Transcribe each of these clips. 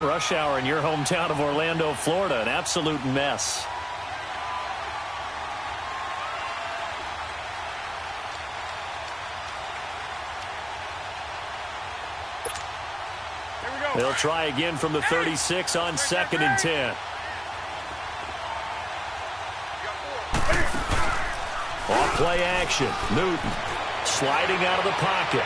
Rush hour in your hometown of Orlando, Florida. An absolute mess. Here we go. They'll try again from the 36 on 2nd and 10. Off play action. Newton sliding out of the pocket.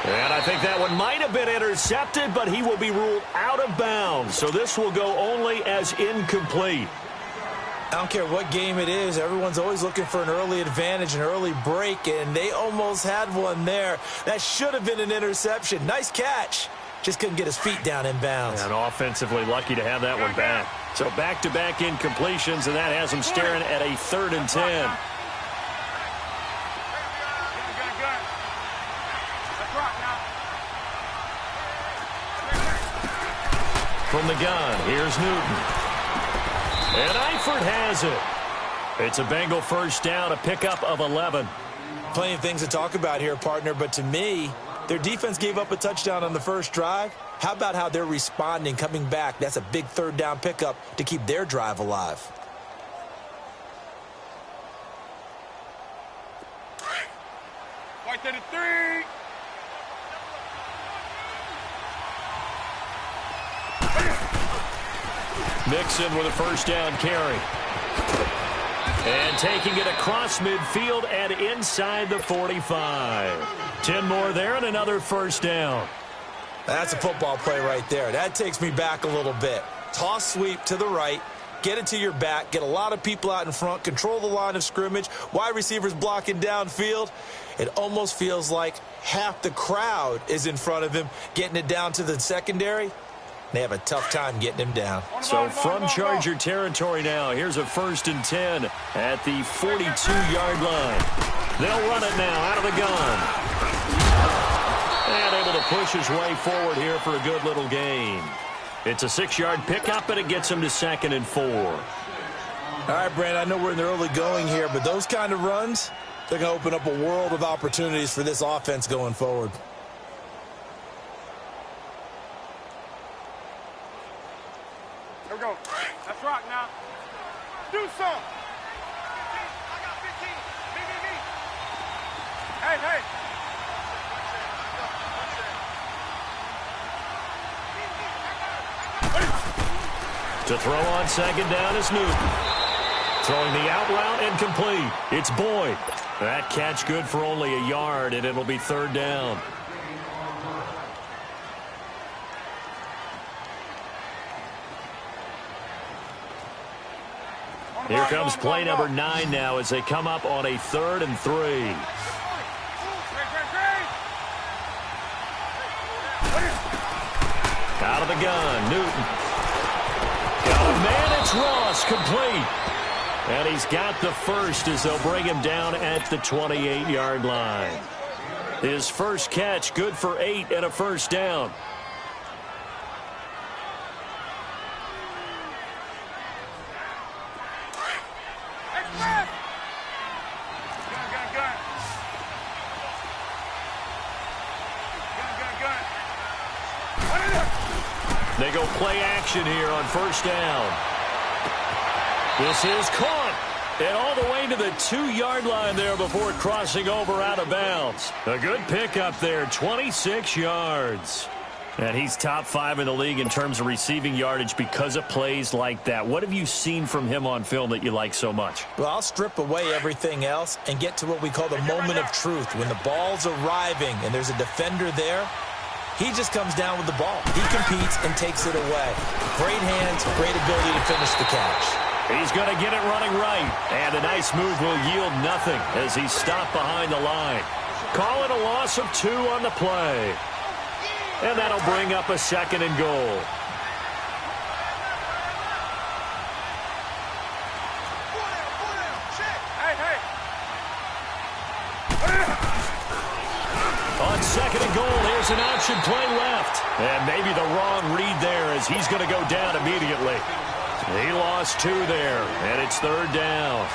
And I think that one might have been intercepted, but he will be ruled out of bounds. So this will go only as incomplete. I don't care what game it is. Everyone's always looking for an early advantage, an early break, and they almost had one there. That should have been an interception. Nice catch. Just couldn't get his feet down in bounds. And offensively lucky to have that one back. So back-to-back incompletions, and that has him staring at a 3rd and 10. From the gun, here's Newton. And Eifert has it. It's a Bengal first down, a pickup of 11. Plenty of things to talk about here, partner, but to me, their defense gave up a touchdown on the first drive. How about how they're responding, coming back? That's a big 3rd down pickup to keep their drive alive. White to the 3. Mixon with a first down carry. And taking it across midfield and inside the 45. 10 more there and another first down. That's a football play right there. That takes me back a little bit. Toss sweep to the right. Get it to your back. Get a lot of people out in front. Control the line of scrimmage. Wide receivers blocking downfield. It almost feels like half the crowd is in front of him, getting it down to the secondary. They have a tough time getting him down. So from Charger territory now, here's a 1st and 10 at the 42-yard line. They'll run it now out of the gun. And able to push his way forward here for a good little gain. It's a 6-yard pickup, and it gets him to 2nd and 4. All right, Brandon, I know we're in the early going here, but those kind of runs, they're going to open up a world of opportunities for this offense going forward. Here we go. Let's rock now. Do some. I got 15. Me. Hey. To throw on 2nd down is Newton. Throwing the out route and complete. It's Boyd. That catch good for only a yard, and it'll be 3rd down. Here comes play number 9 now as they come up on a 3rd and 3. Out of the gun, Newton. Got a man, it's Ross, complete. And he's got the first as they'll bring him down at the 28-yard line. His first catch, good for 8 and a first down. They go play action here on first down. This is caught. And all the way to the 2-yard line there before crossing over out of bounds. A good pickup there, 26 yards. And he's top 5 in the league in terms of receiving yardage because of plays like that. What have you seen from him on film that you like so much? Well, I'll strip away everything else and get to what we call the moment of truth. When the ball's arriving and there's a defender there, he just comes down with the ball. He competes and takes it away. Great hands, great ability to finish the catch. He's going to get it running right. And a nice move will yield nothing as he's stopped behind the line. Call it a loss of 2 on the play. And that'll bring up a 2nd and goal. On 2nd and goal, here's an option play left. And maybe the wrong read there as he's going to go down immediately. He lost 2 there, and it's 3rd down.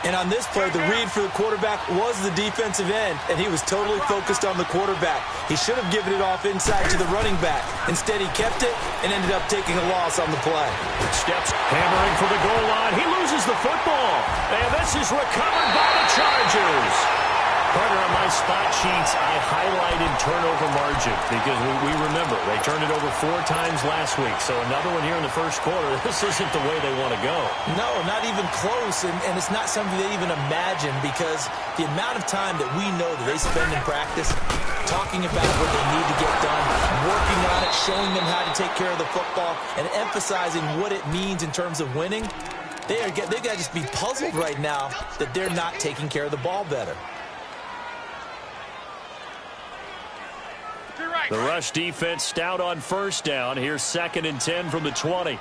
And on this play, the read for the quarterback was the defensive end, and he was totally focused on the quarterback. He should have given it off inside to the running back. Instead, he kept it and ended up taking a loss on the play. Steps hammering for the goal line. He loses the football. And this is recovered by the Chargers. Partner, on my spot sheets, I highlighted turnover margin because we remember they turned it over 4 times last week. So another one here in the first quarter. This isn't the way they want to go. No, not even close, and it's not something they even imagine because the amount of time that we know that they spend in practice talking about what they need to get done, working on it, showing them how to take care of the football, and emphasizing what it means in terms of winning, they've got to just be puzzled right now that they're not taking care of the ball better. The rush defense stout on first down. Here's 2nd and 10 from the 20.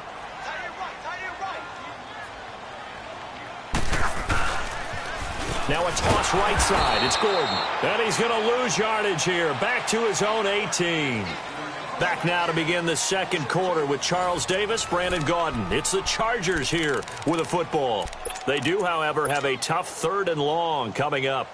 Now a toss right side. It's Gordon. And he's going to lose yardage here. Back to his own 18. Back now to begin the second quarter with Charles Davis, Brandon Gaudin. It's the Chargers here with a football. They do, however, have a tough 3rd and long coming up.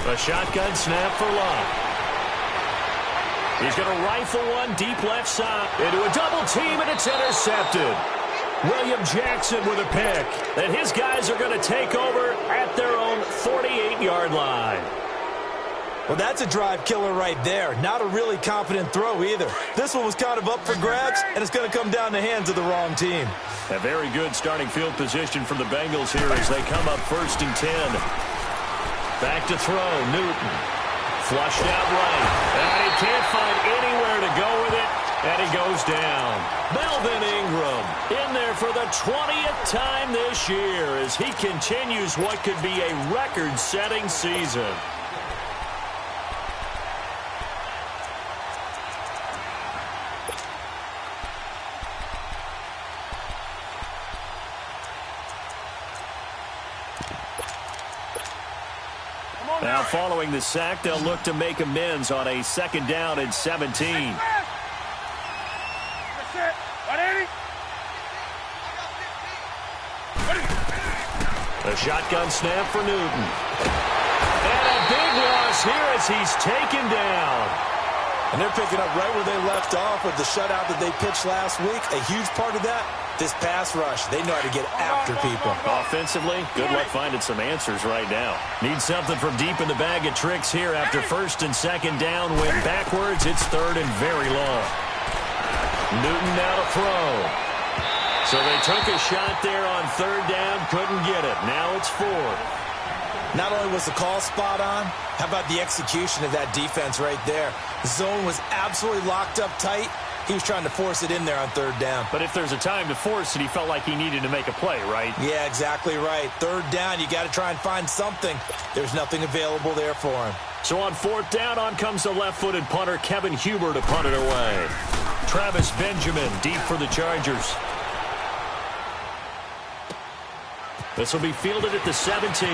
A shotgun snap for Love. He's going to rifle one deep left side into a double team, and it's intercepted. William Jackson with a pick. And his guys are going to take over at their own 48-yard line. Well, that's a drive killer right there. Not a really confident throw either. This one was kind of up for grabs, and it's going to come down the hands of the wrong team. A very good starting field position for the Bengals here as they come up 1st and 10. Back to throw, Newton. Flushed out right. And he can't find anywhere to go with it. And he goes down. Melvin Ingram in there for the 20th time this year as he continues what could be a record-setting season. Now following the sack, they'll look to make amends on a 2nd down and 17. A shotgun snap for Newton. And a big loss here as he's taken down. And they're picking up right where they left off with the shutout that they pitched last week. A huge part of that, this pass rush. They know how to get after people. Offensively, good luck finding some answers right now. Need something from deep in the bag of tricks here after 1st and 2nd down. Went backwards. It's 3rd and very long. Newton now to throw. So they took a shot there on 3rd down. Couldn't get it. Now it's 4th. Not only was the call spot on, how about the execution of that defense right there? The zone was absolutely locked up tight. He was trying to force it in there on 3rd down. But if there's a time to force it, he felt like he needed to make a play, right? Yeah, exactly right. 3rd down, you got to try and find something. There's nothing available there for him. So on 4th down, on comes the left-footed punter, Kevin Huber, to punt it away. Travis Benjamin deep for the Chargers. This will be fielded at the 17.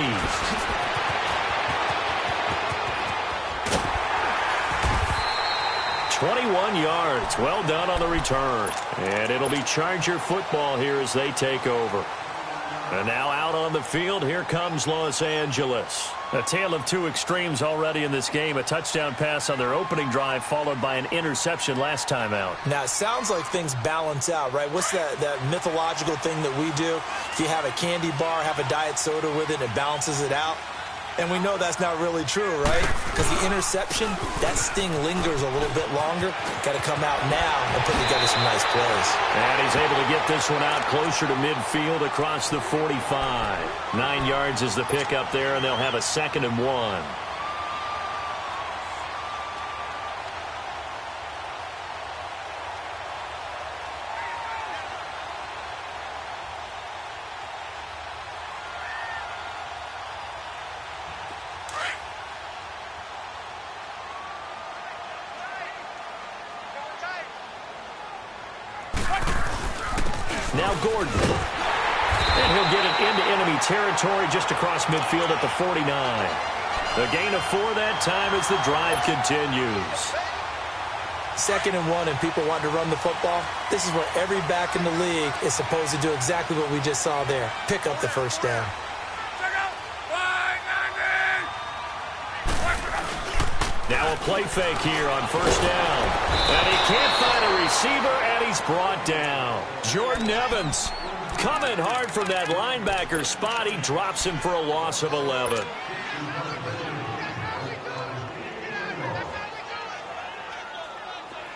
21 yards. Well done on the return. And it'll be Charger football here as they take over. And now out on the field, here comes Los Angeles. A tale of 2 extremes already in this game. A touchdown pass on their opening drive followed by an interception last time out. Now, it sounds like things balance out, right? What's that mythological thing that we do? If you have a candy bar, have a diet soda with it, it balances it out. And we know that's not really true, right? Because the interception, that sting lingers a little bit longer. Got to come out now and put together some nice plays. And he's able to get this one out closer to midfield across the 45. 9 yards is the pickup there, and they'll have a 2nd and 1. Now Gordon. And he'll get it into enemy territory just across midfield at the 49. A gain of 4 that time as the drive continues. 2nd and 1 and people want to run the football. This is where every back in the league is supposed to do exactly what we just saw there. Pick up the first down. Now a play fake here on first down. And he can't find a receiver, and he's brought down. Jordan Evans coming hard from that linebacker spot. He drops him for a loss of 11.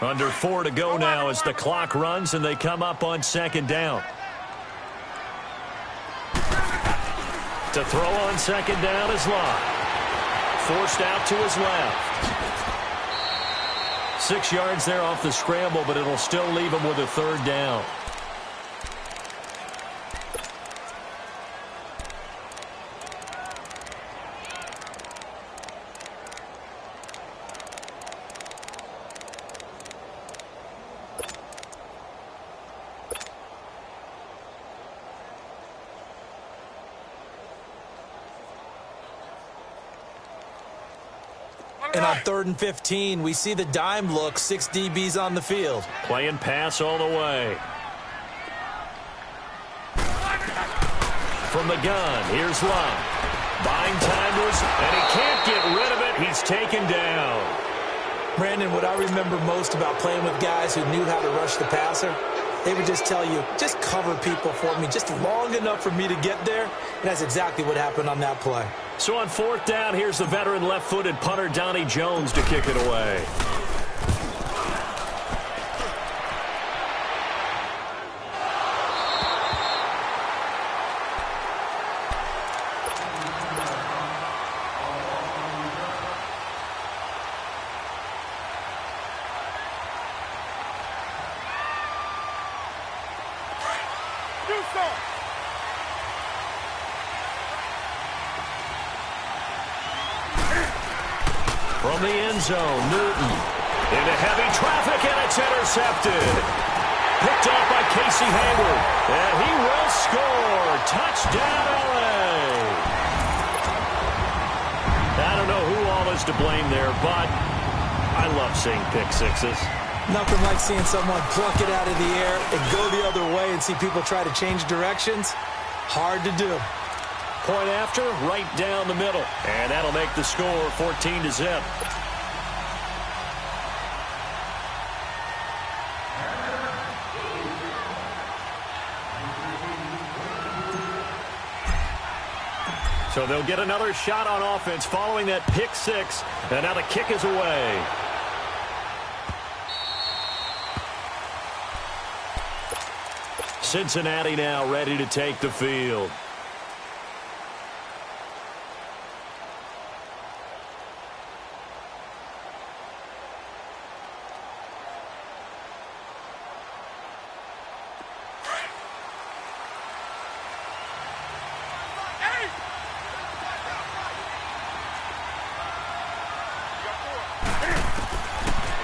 Under 4 to go now as the clock runs, and they come up on 2nd down. To throw on 2nd down is Locke. Forced out to his left. 6 yards there off the scramble, but it'll still leave him with a 3rd down. And on 3rd and 15, we see the dime look, 6 DBs on the field. Playing pass all the way. From the gun, here's Love. Buying time to his, and he can't get rid of it. He's taken down. Brandon, what I remember most about playing with guys who knew how to rush the passer, they would just tell you, just cover people for me, just long enough for me to get there. And that's exactly what happened on that play. So on 4th down, here's the veteran left-footed punter Donnie Jones to kick it away. From the end zone, Newton into heavy traffic, and it's intercepted. Picked off by Casey Hayward, and he will score. Touchdown, LA. I don't know who all is to blame there, but I love seeing pick sixes. Nothing like seeing someone pluck it out of the air and go the other way and see people try to change directions. Hard to do. Point after, right down the middle. And that'll make the score 14-0. So they'll get another shot on offense following that pick six. And now the kick is away. Cincinnati now ready to take the field.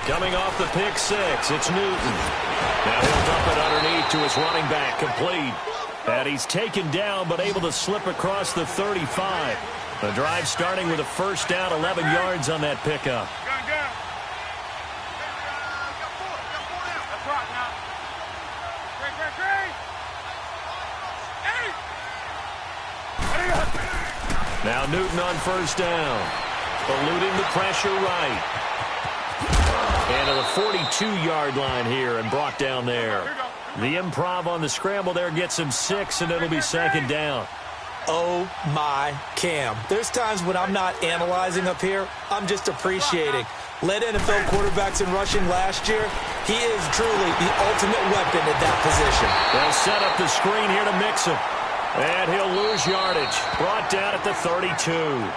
Coming off the pick six, it's Newton. Now he'll dump it underneath to his running back, complete. And he's taken down, but able to slip across the 35. The drive starting with a first down, 11 yards on that pickup. Now Newton on first down. Eluding the pressure right. And to the 42-yard line here and brought down there. The improv on the scramble there gets him 6, and it'll be second down. Oh, my Cam. There's times when I'm not analyzing up here. I'm just appreciating. Led NFL quarterbacks in rushing last year. He is truly the ultimate weapon at that position. They'll set up the screen here to mix him. And he'll lose yardage. Brought down at the 32.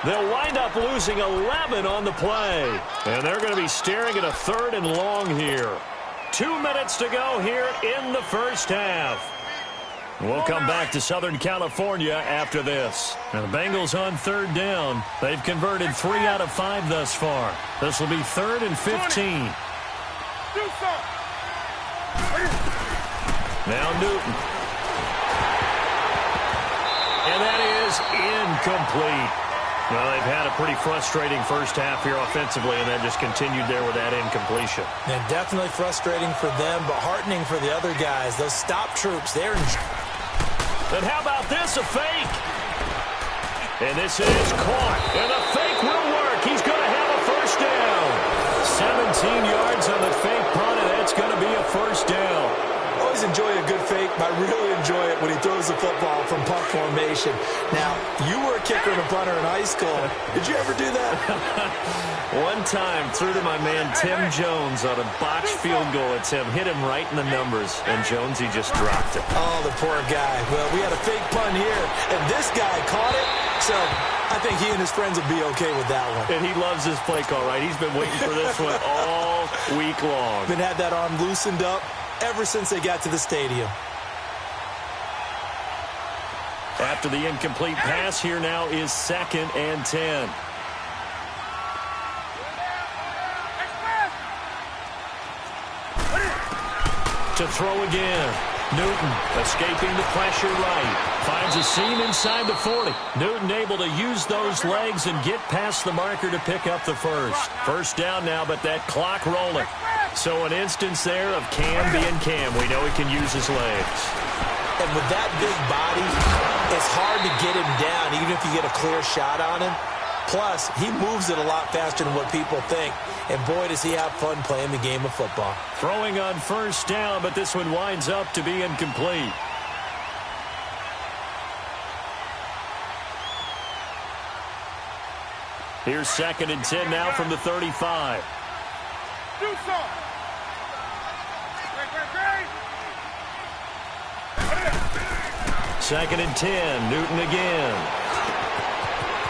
They'll wind up losing 11 on the play. And they're going to be staring at a 3rd and long here. 2 minutes to go here in the first half. We'll come back to Southern California after this. Now the Bengals on 3rd down. They've converted 3 out of 5 thus far. This will be 3rd and 15. Now Newton. is incomplete. Well, they've had a pretty frustrating first half here offensively, and then just continued there with that incompletion. And definitely frustrating for them, but heartening for the other guys. Those stop troops, they're in. And how about this, a fake? And this is caught, and the fake will work. He's going to have a first down. 17 yards on the fake punt, and that's going to be a first down. Always enjoy a good fake, but I really enjoy it when he throws the football from punt formation. Now, you were a kicker and a punter in high school. Did you ever do that? One time, threw to my man Tim Jones on a botched field goal attempt. Hit him right in the numbers, and Jonesy just dropped it. Oh, the poor guy. Well, we had a fake punt here, and this guy caught it, so I think he and his friends will be okay with that one. And he loves his play call, right? He's been waiting for this one all week long. Been had that arm loosened up ever since they got to the stadium. After the incomplete pass, here now is 2nd and 10. To throw again. Newton escaping the pressure right. Finds a seam inside the 40. Newton able to use those legs and get past the marker to pick up the first. First down now, but that clock rolling. So an instance there of Cam being Cam. We know he can use his legs. And with that big body, it's hard to get him down, even if you get a clear shot on him. Plus, he moves it a lot faster than what people think. And boy, does he have fun playing the game of football. Throwing on first down, but this one winds up to be incomplete. Here's 2nd and 10 now from the 35. Do something. Second and 10. Newton again.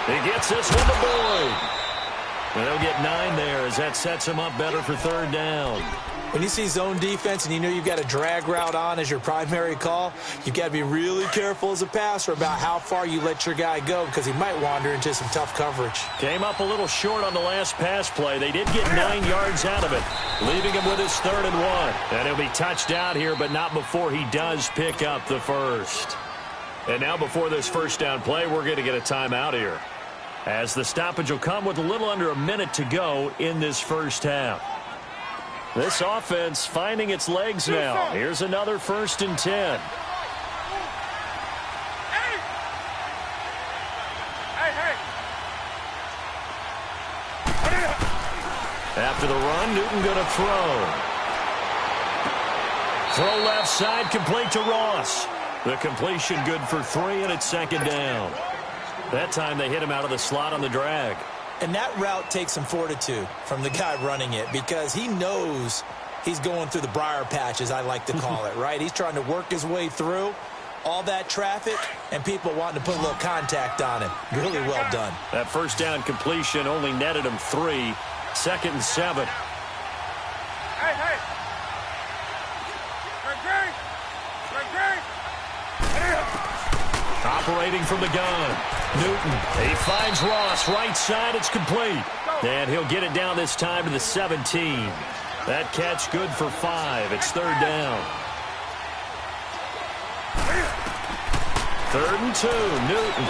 He gets this one to Boyd. And they'll get 9 there as that sets him up better for 3rd down. When you see zone defense and you know you've got a drag route on as your primary call, you've got to be really careful as a passer about how far you let your guy go because he might wander into some tough coverage. Came up a little short on the last pass play. They did get 9 yards out of it, leaving him with his 3rd and 1. And he'll be touched out here, but not before he does pick up the first. And now before this first down play, we're going to get a timeout here, as the stoppage will come with a little under a minute to go in this first half. This offense finding its legs now. Here's another 1st and 10. After the run, Newton going to throw. Throw left side, complete to Ross. The completion good for 3, and it's 2nd down. That time they hit him out of the slot on the drag. And that route takes some fortitude from the guy running it because he knows he's going through the briar patch, as I like to call it, right? He's trying to work his way through all that traffic and people wanting to put a little contact on him. Really well done. That first down completion only netted him 3. 2nd and 7. Hey. Operating from the gun. Newton. He finds Ross. Right side. It's complete. And he'll get it down this time to the 17. That catch good for 5. It's 3rd down. 3rd and 2. Newton.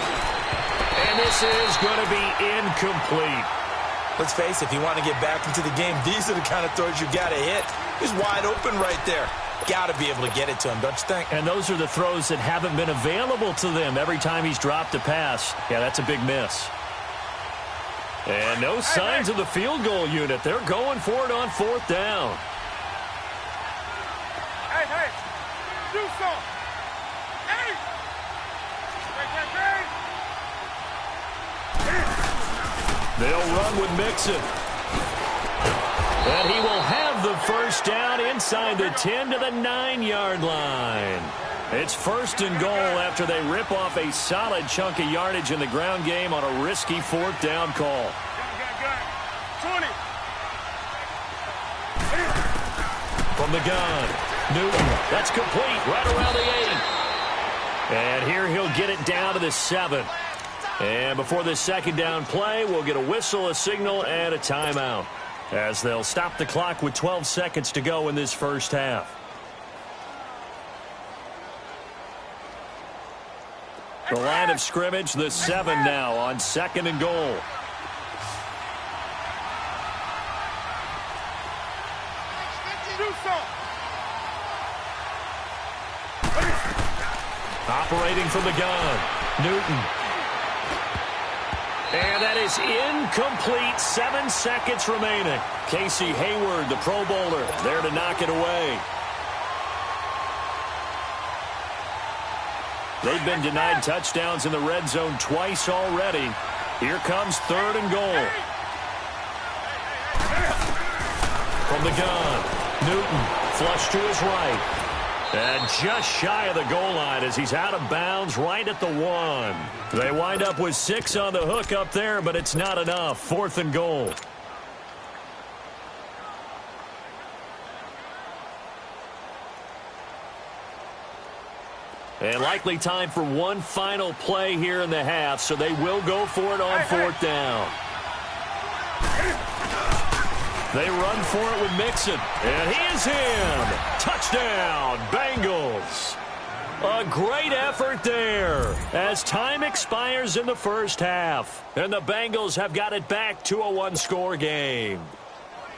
And this is going to be incomplete. Let's face it, if you want to get back into the game, these are the kind of throws you got to hit. He's wide open right there. Got to be able to get it to him, don't you think? And those are the throws that haven't been available to them every time he's dropped a pass. Yeah, that's a big miss. And no signs of the field goal unit. They're going for it on 4th down. Hey. Do something. Hey. They'll run with Mixon. And he will have the first down inside the 10 to the 9-yard line. It's 1st and goal after they rip off a solid chunk of yardage in the ground game on a risky 4th down call. 20. From the gun, Newton. That's complete right around the 8. And here he'll get it down to the 7. And before this 2nd down play, we'll get a whistle, a signal, and a timeout, as they'll stop the clock with 12 seconds to go in this first half. The line of scrimmage, the 7 now on 2nd and goal. Operating from the gun, Newton. And that is incomplete. 7 seconds remaining. Casey Hayward, the Pro Bowler, there to knock it away. They've been denied touchdowns in the red zone twice already. Here comes 3rd and goal. From the gun, Newton, flush to his right. And just shy of the goal line as he's out of bounds right at the 1. They wind up with 6 on the hook up there, but it's not enough. 4th and goal. And likely time for one final play here in the half, so they will go for it on 4th down. They run for it with Mixon, and he is in. Touchdown, Bengals. A great effort there as time expires in the first half, and the Bengals have got it back to a 1-score game.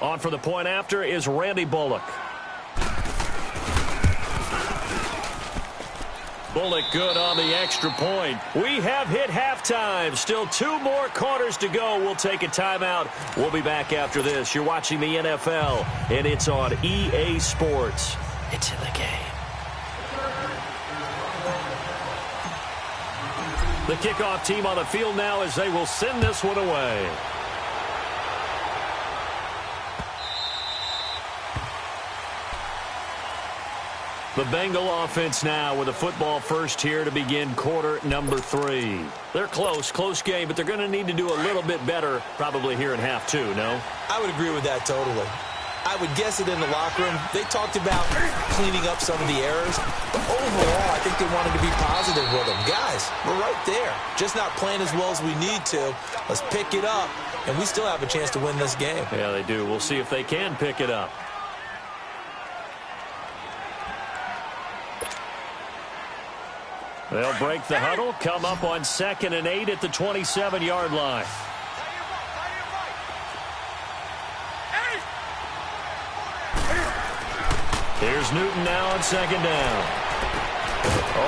On for the point after is Randy Bullock. Bullock good on the extra point. We have hit halftime. Still 2 more quarters to go. We'll take a timeout. We'll be back after this. You're watching the NFL, and it's on EA Sports. It's in the game. The kickoff team on the field now as they will send this one away. The Bengal offense now with a football first here to begin quarter number 3. They're close game, but they're going to need to do a little bit better probably here in half 2, no? I would agree with that totally. I would guess it in the locker room. They talked about cleaning up some of the errors, but overall I think they wanted to be positive with them. Guys, we're right there. Just not playing as well as we need to. Let's pick it up, and we still have a chance to win this game. Yeah, they do. We'll see if they can pick it up. They'll break the huddle, come up on 2nd and 8 at the 27-yard line. Here's Newton now on 2nd down.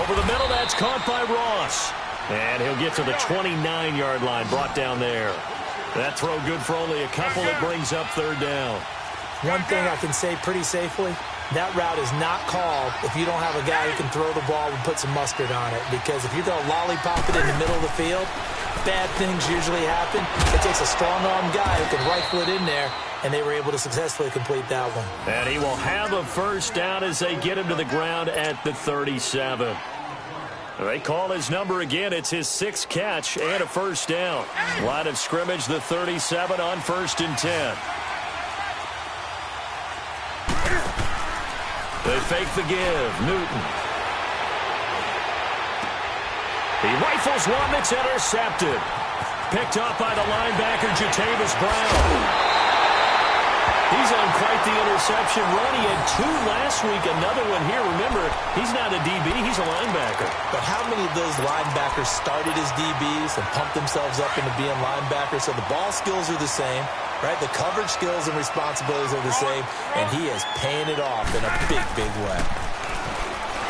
Over the middle, that's caught by Ross. And he'll get to the 29-yard line, brought down there. That throw good for only a couple. It brings up 3rd down. One thing I can say pretty safely, that route is not called if you don't have a guy who can throw the ball and put some mustard on it. Because if you're going to lollipop it in the middle of the field, bad things usually happen. It takes a strong-arm guy who can rifle it in there, and they were able to successfully complete that one. And he will have a first down as they get him to the ground at the 37. They call his number again. It's his 6th catch and a first down. Line of scrimmage, the 37 on 1st and 10. They fake the give. Newton. He rifles one that's intercepted. Picked up by the linebacker, Jatavis Brown. He's on quite the interception run. He had 2 last week, another one here. Remember, he's not a DB, he's a linebacker. But how many of those linebackers started as DBs and pumped themselves up into being linebackers? So the ball skills are the same, right? The coverage skills and responsibilities are the same, and he is paying it off in a big way.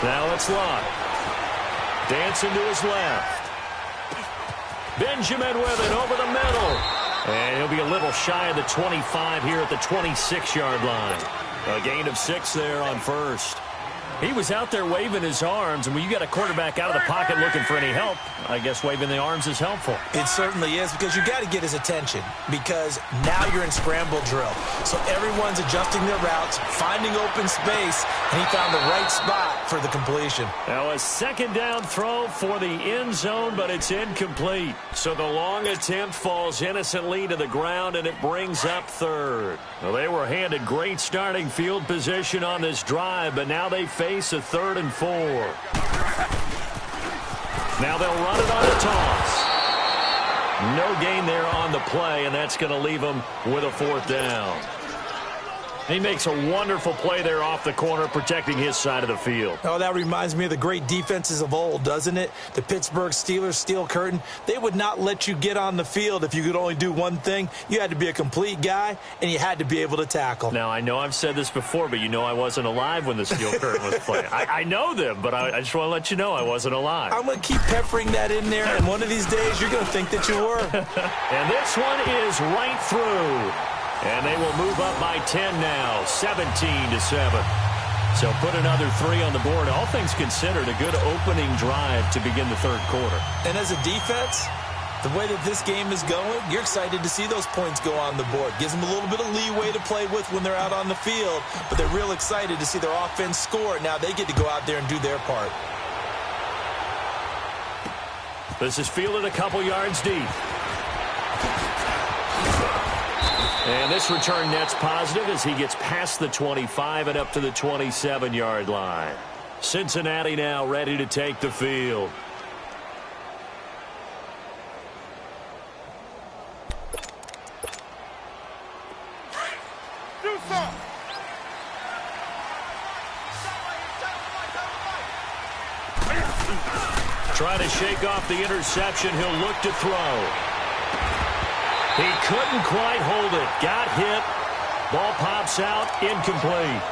Now it's Lott. Dancing to his left. Benjamin with it over the middle. And he'll be a little shy of the 25 here at the 26-yard line. A gain of 6 there on 1st. He was out there waving his arms, and when you got a quarterback out of the pocket looking for any help, I guess waving the arms is helpful. It certainly is, because you got to get his attention, because now you're in scramble drill. So everyone's adjusting their routes, finding open space, and he found the right spot for the completion. Now a 2nd down throw for the end zone, but it's incomplete. So the long attempt falls innocently to the ground, and it brings up 3rd. Well, they were handed great starting field position on this drive, but now they face a 3rd and 4. Now they'll run it on a toss. No gain there on the play, and that's going to leave them with a 4th down. He makes a wonderful play there off the corner, protecting his side of the field. Oh, that reminds me of the great defenses of old, doesn't it? The Pittsburgh Steelers steel curtain. They would not let you get on the field if you could only do one thing. You had to be a complete guy, and you had to be able to tackle. Now, I know I've said this before, but you know I wasn't alive when the steel curtain was playing. I know them, but I just want to let you know I wasn't alive. I'm going to keep peppering that in there, and one of these days you're going to think that you were. And this one is right through. And they will move up by 10 now, 17-7. So put another 3 on the board. All things considered, a good opening drive to begin the third quarter. And as a defense, the way that this game is going, you're excited to see those points go on the board. Gives them a little bit of leeway to play with when they're out on the field, but they're real excited to see their offense score. Now they get to go out there and do their part. This is fielded a couple yards deep. And this return net's positive as he gets past the 25 and up to the 27-yard line. Cincinnati now ready to take the field. Do something. Trying to shake off the interception. He'll look to throw. He couldn't quite hold it. Got hit. Ball pops out. Incomplete.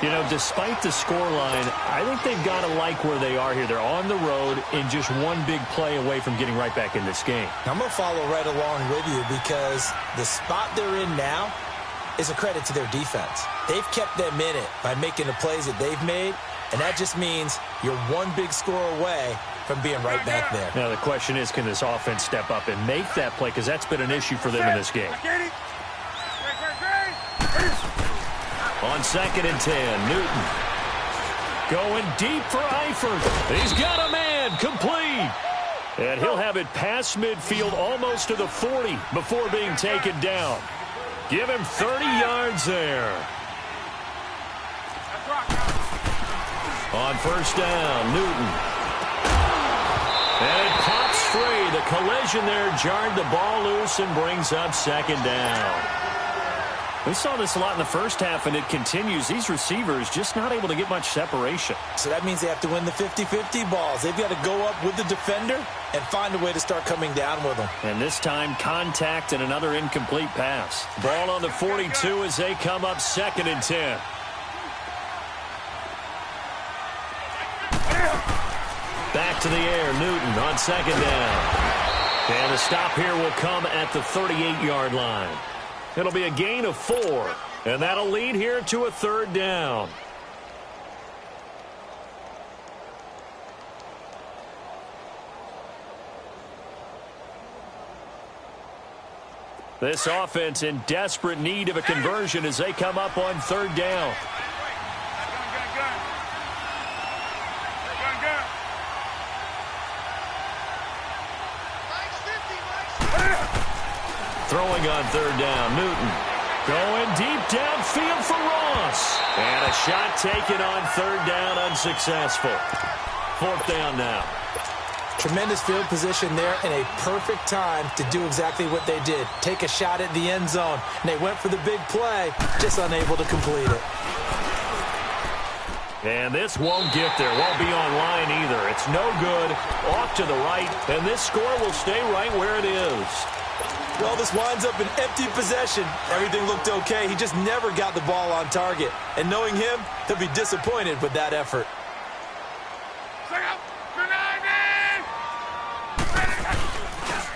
You know, despite the scoreline, I think they've got to like where they are here. They're on the road and just one big play away from getting right back in this game. I'm going to follow right along with you because the spot they're in now is a credit to their defense. They've kept them in it by making the plays that they've made, and that just means you're one big score away from being right back there. Now, the question is, can this offense step up and make that play? Because that's been an issue for them in this game. On 2nd and 10, Newton. Going deep for Eifert. He's got a man. Complete. And he'll have it past midfield almost to the 40 before being taken down. Give him 30 yards there. On first down, Newton. And it pops free. The collision there jarred the ball loose and brings up 2nd down. We saw this a lot in the first half, and it continues. These receivers just not able to get much separation. So that means they have to win the 50-50 balls. They've got to go up with the defender and find a way to start coming down with them. And this time, contact and another incomplete pass. Ball on the 42 as they come up 2nd and 10. Back to the air, Newton on 2nd down. And the stop here will come at the 38-yard line. It'll be a gain of 4, and that'll lead here to a 3rd down. This offense in desperate need of a conversion as they come up on 3rd down. Throwing on 3rd down, Newton. Going deep downfield for Ross. And a shot taken on 3rd down, unsuccessful. 4th down now. Tremendous field position there and a perfect time to do exactly what they did. Take a shot at the end zone. And they went for the big play, just unable to complete it. And this won't get there. Won't be on line either. It's no good. Off to the right. And this score will stay right where it is. Well, this winds up an empty possession. Everything looked okay. He just never got the ball on target. And knowing him, he'll be disappointed with that effort.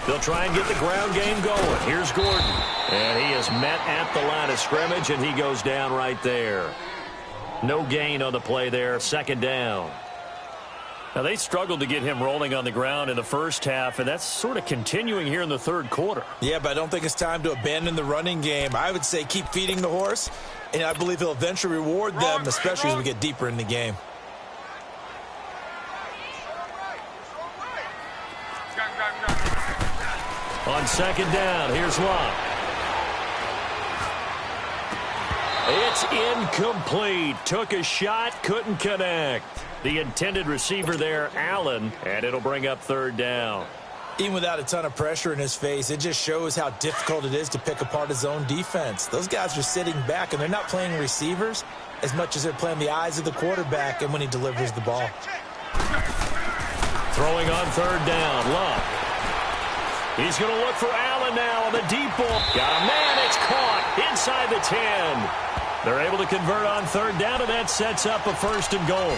They'll try and get the ground game going. Here's Gordon. And he is met at the line of scrimmage, and he goes down right there. No gain on the play there. 2nd down. Now, they struggled to get him rolling on the ground in the first half, and that's sort of continuing here in the 3rd quarter. Yeah, but I don't think it's time to abandon the running game. I would say keep feeding the horse, and I believe he'll eventually reward them, especially as we get deeper in the game. On 2nd down, here's Locke. It's incomplete. Took a shot, couldn't connect. The intended receiver there, Allen, and it'll bring up 3rd down. Even without a ton of pressure in his face, it just shows how difficult it is to pick apart his own defense. Those guys are sitting back, and they're not playing receivers as much as they're playing the eyes of the quarterback and when he delivers the ball. Throwing on third down, Luck. He's going to look for Allen now on the deep ball. Got a man, it's caught inside the 10. They're able to convert on third down, and that sets up a 1st and goal.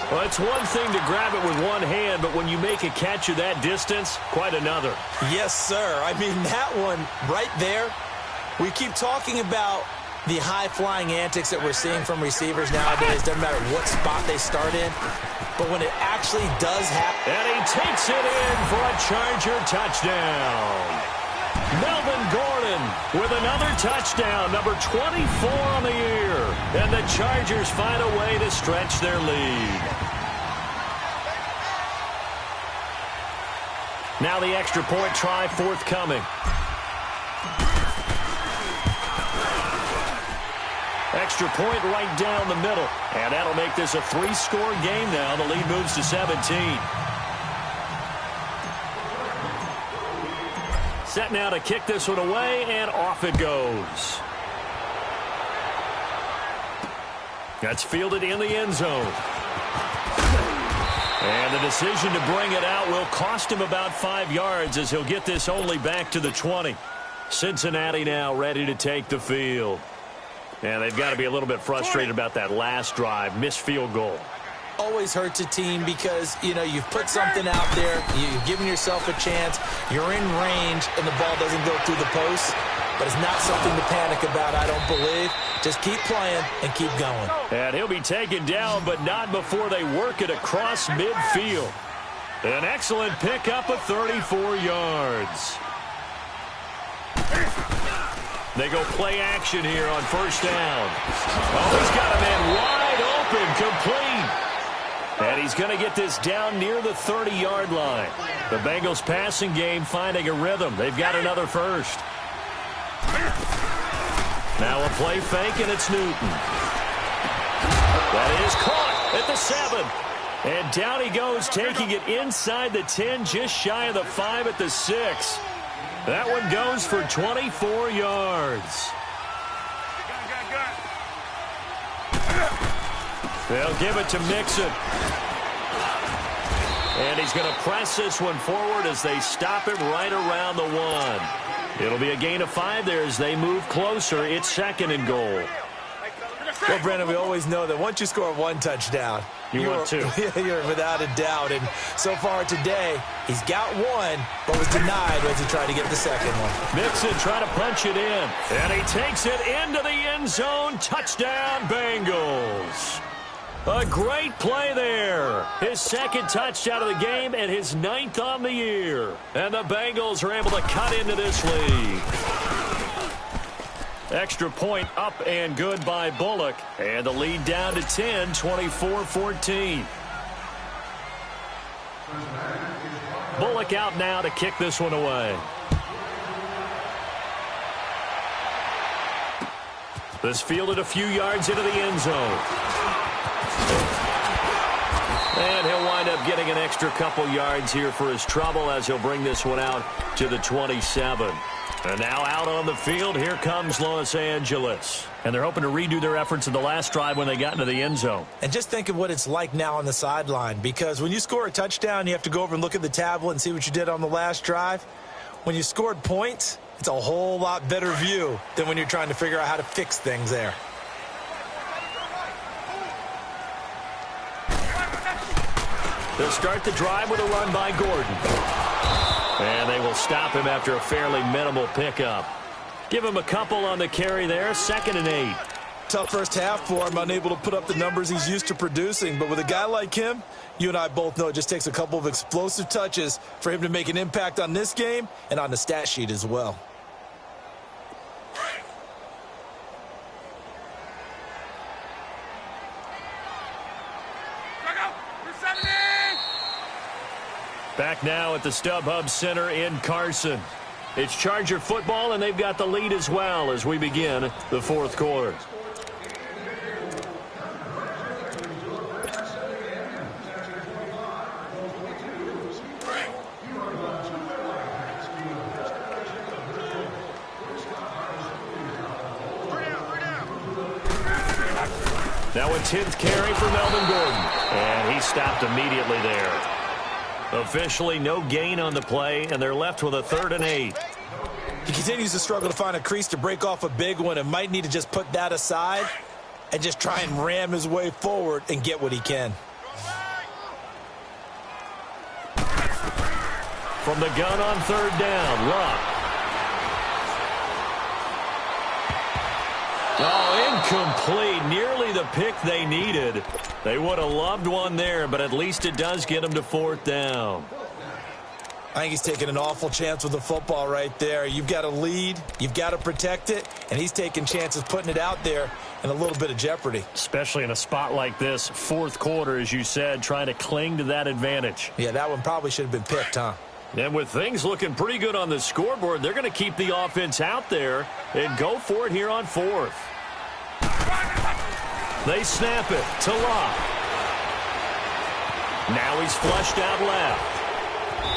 Well, it's one thing to grab it with one hand, but when you make a catch of that distance, quite another. Yes, sir. I mean, that one right there, we keep talking about the high-flying antics that we're seeing from receivers nowadays. Doesn't matter what spot they start in. But when it actually does happen. And he takes it in for a Charger touchdown. Melvin Gordon with another touchdown, number 24 on the year. And the Chargers find a way to stretch their lead. Now the extra point try forthcoming. Extra point right down the middle. And that'll make this a 3-score game now. The lead moves to 17. Set now to kick this one away, and off it goes. That's fielded in the end zone. And the decision to bring it out will cost him about 5 yards as he'll get this only back to the 20. Cincinnati now ready to take the field. And they've got to be a little bit frustrated about that last drive, missed field goal. Always hurts a team because, you know, you've put something out there, you've given yourself a chance, you're in range, and the ball doesn't go through the post. But it's not something to panic about, I don't believe. Just keep playing and keep going. And he'll be taken down, but not before they work it across midfield. An excellent pickup of 34 yards. They go play action here on 1st down. Oh, he's got a man wide open, complete. And he's going to get this down near the 30-yard line. The Bengals passing game finding a rhythm. They've got another first. Now a play fake, and it's Newton. That is caught at the 7. And down he goes, taking it inside the 10, just shy of the 5 at the 6. That one goes for 24 yards. They'll give it to Mixon. And he's going to press this one forward as they stop him right around the 1. It'll be a gain of 5 there as they move closer. It's 2nd and goal. Well, Brandon, we always know that once you score 1 touchdown, want 2. You're without a doubt. And so far today, he's got 1, but was denied as he tried to get the 2nd one. Mixon trying to punch it in. And he takes it into the end zone. Touchdown, Bengals. A great play there. His 2nd touchdown of the game and his 9th on the year. And the Bengals are able to cut into this lead. Extra point up and good by Bullock. And the lead down to 10, 24-14. Bullock out now to kick this one away. This fielded a few yards into the end zone. And he'll wind up getting an extra couple yards here for his trouble as he'll bring this one out to the 27. And now out on the field, here comes Los Angeles. And they're hoping to redo their efforts in the last drive when they got into the end zone. And just think of what it's like now on the sideline, because when you score a touchdown, you have to go over and look at the tablet and see what you did on the last drive. When you scored points, it's a whole lot better view than when you're trying to figure out how to fix things there. They'll start the drive with a run by Gordon. And they will stop him after a fairly minimal pickup. Give him a couple on the carry there, 2nd and 8. Tough first half for him, unable to put up the numbers he's used to producing. But with a guy like him, you and I both know it just takes a couple of explosive touches for him to make an impact on this game and on the stat sheet as well. Back now at the StubHub Center in Carson. It's Charger football, and they've got the lead as well as we begin the 4th quarter. Now a 10th carry for Melvin Gordon. And he stopped immediately there. Officially no gain on the play, and they're left with a 3rd and 8. He continues to struggle to find a crease to break off a big one and might need to just put that aside and just try and ram his way forward and get what he can. From the gun on 3rd down, Luck. Oh, incomplete. Nearly the pick they needed. They would have loved one there, but at least it does get them to 4th down. I think he's taking an awful chance with the football right there. You've got to lead, you've got to protect it, and he's taking chances putting it out there in a little bit of jeopardy. Especially in a spot like this, 4th quarter, as you said, trying to cling to that advantage. Yeah, that one probably should have been picked, huh? And with things looking pretty good on the scoreboard, they're going to keep the offense out there and go for it here on 4th. They snap it to Locke. Now he's flushed out left.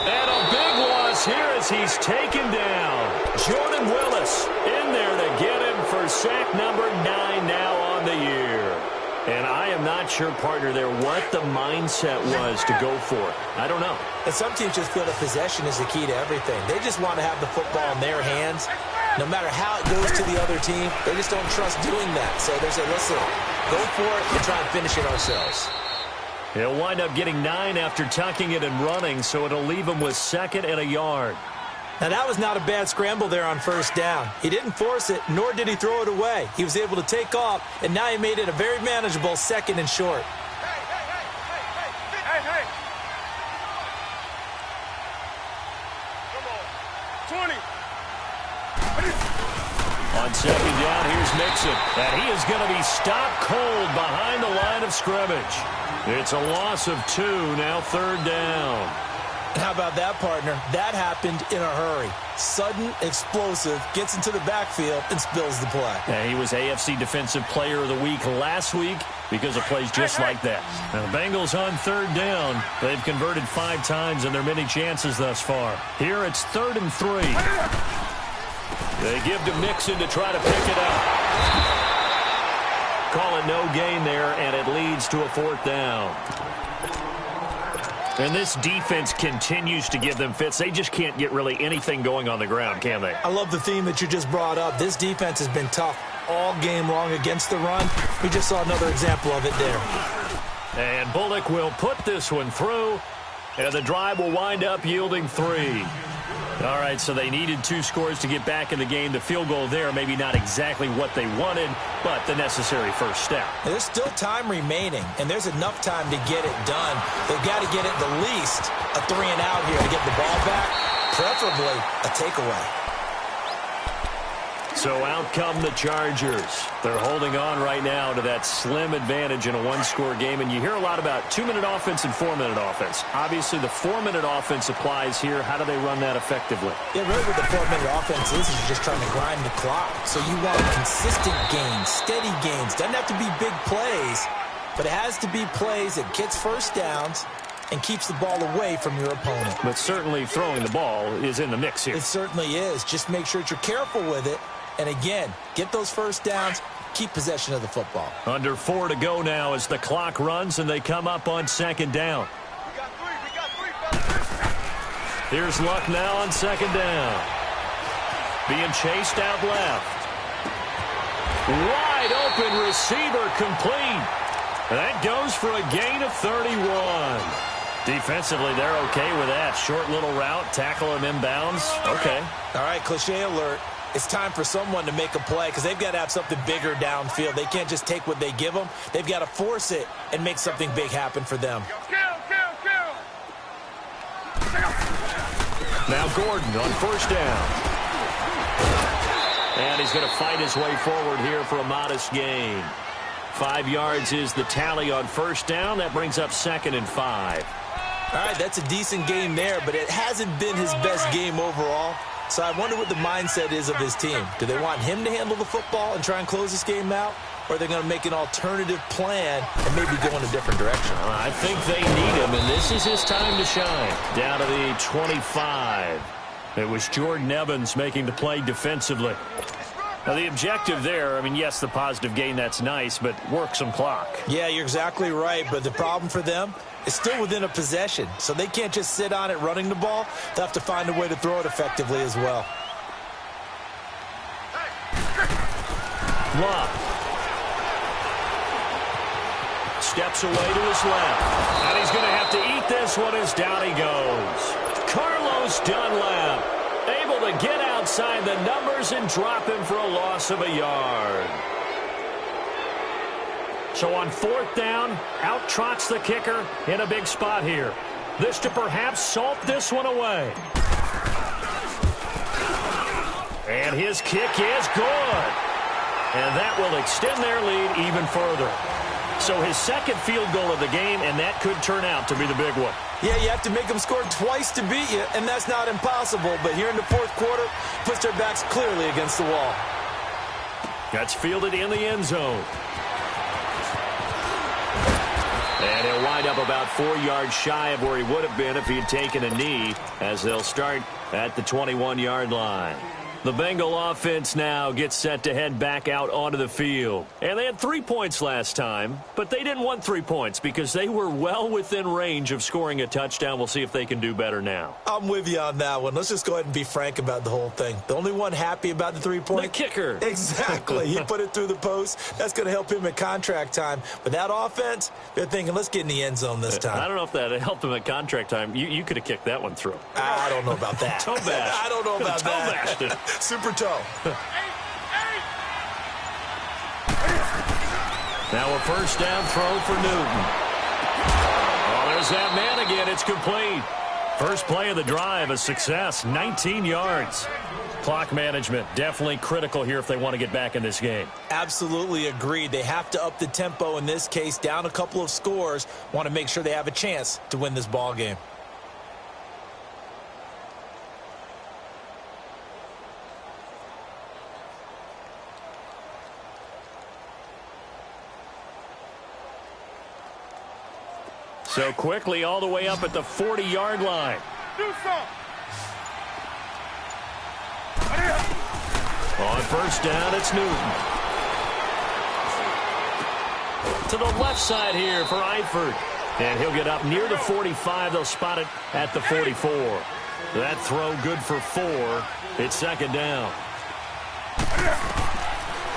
And a big loss here as he's taken down. Jordan Willis in there to get him for sack number 9 now on the year. And I am not sure, partner, there what the mindset was to go for it. I don't know. And some teams just feel that possession is the key to everything. They just want to have the football in their hands. No matter how it goes to the other team, they just don't trust doing that. So they say, listen, go for it and try and finish it ourselves. He'll wind up getting 9 after tucking it and running, so it'll leave him with 2nd and a yard. Now, that was not a bad scramble there on 1st down. He didn't force it, nor did he throw it away. He was able to take off, and now he made it a very manageable 2nd and short. Hey. Come on. 20. On 2nd down, here's Mixon. And he is going to be stopped cold behind the line of scrimmage. It's a loss of 2, now 3rd down. And how about that, partner? That happened in a hurry. Sudden, explosive, gets into the backfield and spills the play. Yeah, he was AFC Defensive Player of the Week last week because of plays just like that. Now, the Bengals on 3rd down. They've converted 5 times in their many chances thus far. Here it's 3rd and 3. They give to Mixon to try to pick it up. Call it no gain there, and it leads to a 4th down. And this defense continues to give them fits. They just can't get really anything going on the ground, can they? I love the theme that you just brought up. This defense has been tough all game long against the run. We just saw another example of it there. And Bullock will put this one through, and the drive will wind up yielding 3. All right, so they needed 2 scores to get back in the game. The field goal there, maybe not exactly what they wanted, but the necessary first step. There's still time remaining, and there's enough time to get it done. They've got to get it the least a 3 and out here to get the ball back, preferably a takeaway. So out come the Chargers. They're holding on right now to that slim advantage in a 1-score game. And you hear a lot about 2-minute offense and 4-minute offense. Obviously, the 4-minute offense applies here. How do they run that effectively? Yeah, really what the 4-minute offense is you're just trying to grind the clock. So you want consistent gains, steady gains. Doesn't have to be big plays, but it has to be plays that gets first downs and keeps the ball away from your opponent. But certainly throwing the ball is in the mix here. It certainly is. Just make sure that you're careful with it. And again, get those first downs, keep possession of the football. Under 4 to go now as the clock runs and they come up on 2nd down. We got three. Here's Luck now on 2nd down. Being chased out left. Wide open receiver complete. That goes for a gain of 31. Defensively, they're okay with that. Short little route, tackle him inbounds. Okay. All right, cliche alert. It's time for someone to make a play because they've got to have something bigger downfield. They can't just take what they give them. They've got to force it and make something big happen for them. Kill. Now Gordon on 1st down. And he's going to fight his way forward here for a modest gain. 5 yards is the tally on 1st down. That brings up 2nd and 5. All right, that's a decent game there, but it hasn't been his best game overall. So I wonder what the mindset is of his team. Do they want him to handle the football and try and close this game out? Or are they going to make an alternative plan and maybe go in a different direction? I think they need him, and this is his time to shine. Down to the 25. It was Jordan Evans making the play defensively. Now, the objective there, I mean, yes, the positive gain, that's nice, but work some clock. Yeah, you're exactly right, but the problem for them is still within a possession, so they can't just sit on it running the ball. They'll have to find a way to throw it effectively as well. Love. Steps away to his left. And he's going to have to eat this one as down he goes. Carlos Dunlap able to get outside the numbers and drop him for a loss of a yard. So on 4th down, out trots the kicker in a big spot here. This to perhaps salt this one away. And his kick is good. And that will extend their lead even further. So his second field goal of the game, and that could turn out to be the big one. Yeah, you have to make them score twice to beat you, and that's not impossible. But here in the 4th quarter, puts their backs clearly against the wall. That's fielded in the end zone. And he'll wind up about 4 yards shy of where he would have been if he had taken a knee, as they'll start at the 21-yard line. The Bengal offense now gets set to head back out onto the field. And they had 3 points last time, but they didn't want 3 points because they were well within range of scoring a touchdown. We'll see if they can do better now. I'm with you on that one. Let's just go ahead and be frank about the whole thing. The only one happy about the 3-point? The kicker. Exactly. He put it through the post. That's going to help him at contract time. But that offense, they're thinking, let's get in the end zone this time. I don't know if that helped him at contract time. You could have kicked that one through. I don't know about that. Toe bash. I don't know about Toe that. bashed it. Super toe. Now a first down throw for Newton. Oh, there's that man again. It's complete. First play of the drive, a success, 19 yards. Clock management, definitely critical here if they want to get back in this game. Absolutely agreed. They have to up the tempo in this case, down a couple of scores, want to make sure they have a chance to win this ball game. So quickly all the way up at the 40-yard line. Do something. On first down, it's Newton. To the left side here for Eifert. And he'll get up near the 45. They'll spot it at the 44. That throw good for 4. It's second down.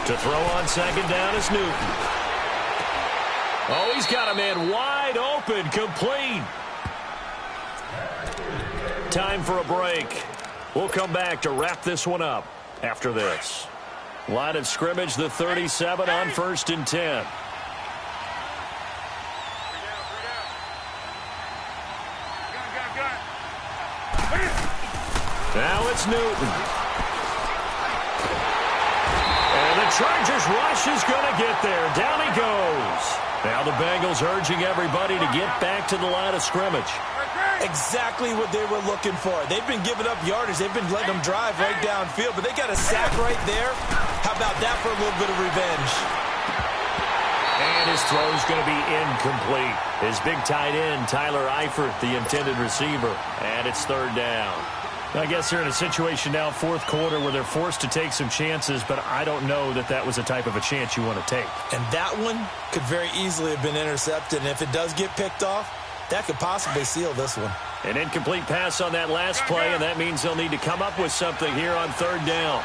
To throw on second down is Newton. Oh, he's got a man wide open, complete. Time for a break. We'll come back to wrap this one up after this. Line of scrimmage, the 37 on 1st and 10. Now it's Newton. And the Chargers rush is going to get there. Down he goes. Now the Bengals urging everybody to get back to the line of scrimmage. Exactly what they were looking for. They've been giving up yardage. They've been letting them drive right downfield, but they got a sack right there. How about that for a little bit of revenge? And his throw is going to be incomplete. His big tight end, Tyler Eifert, the intended receiver. And it's 3rd down. I guess they're in a situation now, 4th quarter, where they're forced to take some chances, but I don't know that that was the type of a chance you want to take. And that one could very easily have been intercepted, and if it does get picked off, that could possibly seal this one. An incomplete pass on that last play, and that means they'll need to come up with something here on 3rd down.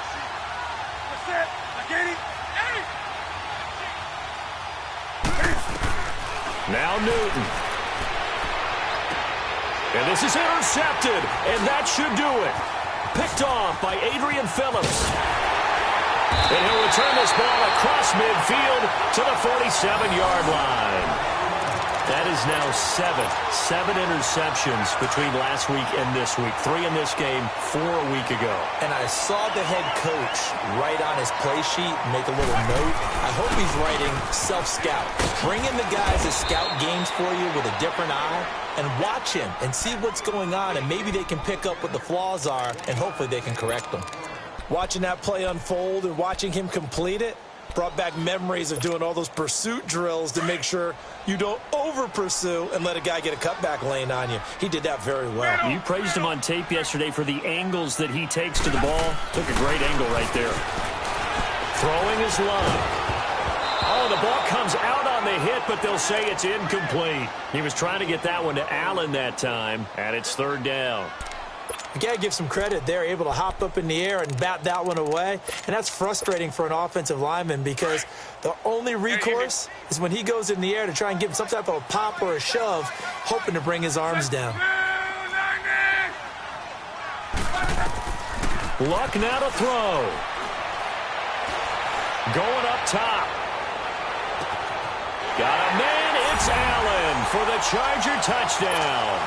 Now Newton. And this is intercepted, and that should do it. Picked off by Adrian Phillips. And he'll return this ball across midfield to the 47-yard line. That is now 7 interceptions between last week and this week. 3 in this game, 4 a week ago. And I saw the head coach write on his play sheet, make a little note. I hope he's writing self-scout. Bring in the guys that scout games for you with a different eye and watch him and see what's going on, and maybe they can pick up what the flaws are, and hopefully they can correct them. Watching that play unfold and watching him complete it brought back memories of doing all those pursuit drills to make sure you don't over-pursue and let a guy get a cutback lane on you. He did that very well. You praised him on tape yesterday for the angles that he takes to the ball. Took a great angle right there. Throwing his line. Oh, the ball comes out on the hit, but they'll say it's incomplete. He was trying to get that one to Allen that time, and it's third down. You got to give some credit. They're able to hop up in the air and bat that one away. And that's frustrating for an offensive lineman because the only recourse is when he goes in the air to try and give some type of a pop or a shove, hoping to bring his arms down. Luck now to throw. Going up top. Got a man. It's Allen for the Charger touchdown.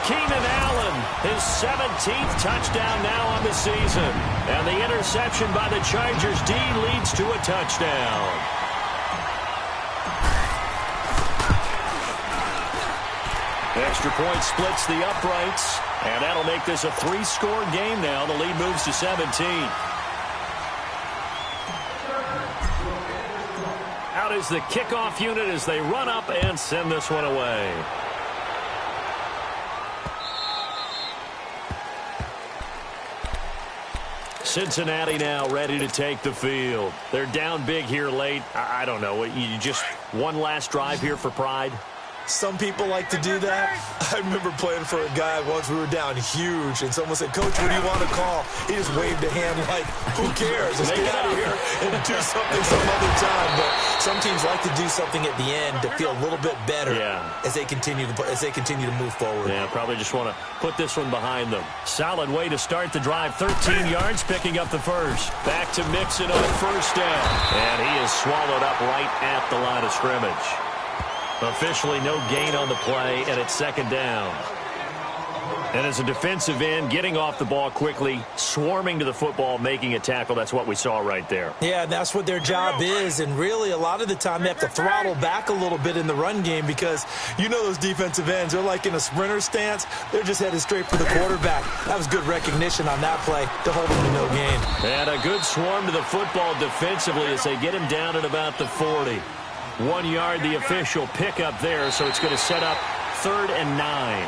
Keenan Allen, his 17th touchdown now on the season. And the interception by the Chargers D leads to a touchdown. Extra point splits the uprights. And that'll make this a three-score game now. The lead moves to 17. Out is the kickoff unit as they run up and send this one away. Cincinnati now ready to take the field. They're down big here late. I don't know. You just one last drive here for pride? Some people like to do that. I remember playing for a guy once. We were down huge, and someone said, "Coach, what do you want to call?" He just waved a hand like, "Who cares? Let's get out of here and do something some other time." But some teams like to do something at the end to feel a little bit better as they continue to move forward. Yeah, probably just want to put this one behind them. Solid way to start the drive. 13 yards, picking up the first. Back to Mixon on first down, and he is swallowed up right at the line of scrimmage. Officially no gain on the play, and it's second down. And as a defensive end, getting off the ball quickly, swarming to the football, making a tackle, that's what we saw right there. Yeah, and that's what their job is. And really, a lot of the time, they have to throttle back a little bit in the run game because you know those defensive ends, they're like in a sprinter stance. They're just headed straight for the quarterback. That was good recognition on that play to hold him to no gain. And a good swarm to the football defensively as they get him down at about the 40. 1 yard, the official pickup there, so it's going to set up 3rd and 9.